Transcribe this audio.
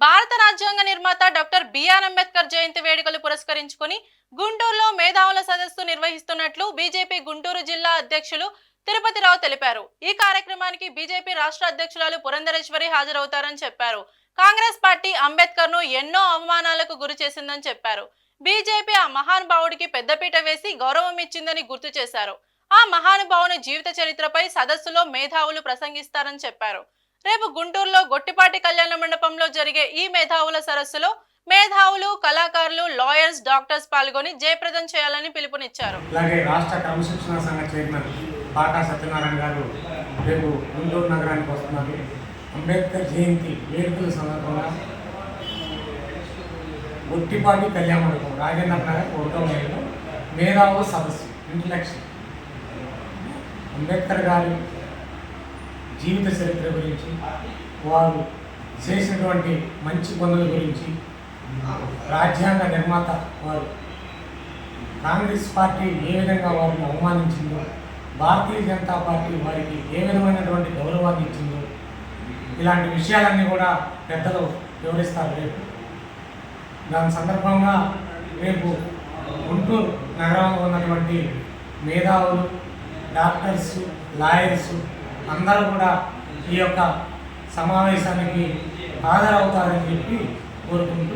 భారత రాజ్యాంగ నిర్మాత డాక్టర్ బిఆర్ అంబేద్కర్ జయంతి వేడుకలు పురస్కరించుకుని గుంటూరులో మేధావుల సదస్సు నిర్వహిస్తున్నట్లు బీజేపీ గుంటూరు జిల్లా అధ్యక్షులు తిరుపతిరావు తెలిపారు. ఈ కార్యక్రమానికి బీజేపీ రాష్ట్ర అధ్యక్షురాలు పురంధరేశ్వరి హాజరవుతారని చెప్పారు. కాంగ్రెస్ పార్టీ అంబేద్కర్ ను ఎన్నో అవమానాలకు గురి చేసిందని చెప్పారు. బీజేపీ ఆ మహానుభావుడికి పెద్దపీట వేసి గౌరవం ఇచ్చిందని గుర్తు చేశారు. ఆ మహానుభావుని జీవిత చరిత్రపై సదస్సులో మేధావులు ప్రసంగిస్తారని చెప్పారు. రేపు గుంటూరులో గొట్టిపాటి కళ్యాణ మండపంలో జరిగే ఈ మేధావుల సరస్సులో మేధావులు, కళాకారులు, లాయర్స్, డాక్టర్స్ పాల్గొని జయప్రదం చేయాలని పిలుపునిచ్చారు. అలాగే రాష్ట్ర క్రమశిక్షణ సంఘ చైర్మన్ బాటా సత్యనారాయణ గారు రేపు గుంటూరు నగరానికి వస్తున్నారు. అంబేద్కర్ జయంతి వేడుకల సందర్భంగా గొట్టిపాటి కళ్యాణ మండపం రాజేంద్ర నగర్ 1వ మైలులో మేధావుల సదస్సు ఇంటలెక్చువల్ అంబేద్కర్ గారి జీవిత చరిత్ర గురించి, వారు చేసినటువంటి మంచి పనుల గురించి, రాజ్యాంగ నిర్మాత వారు కాంగ్రెస్ పార్టీ ఏ విధంగా వారిని అవమానించిందో, భారతీయ జనతా పార్టీ వారికి ఏ విధమైనటువంటి గౌరవాన్ని ఇచ్చిందో, ఇలాంటి విషయాలన్నీ కూడా పెద్దలు వివరిస్తారు రేపు. దాని సందర్భంగా రేపు గుంటూరు నగరంలో ఉన్నటువంటి మేధావులు, డాక్టర్స్, లాయర్స్ అందరూ కూడా ఈ యొక్క సమావేశానికి హాజరవుతారని చెప్పి కోరుకుంటూ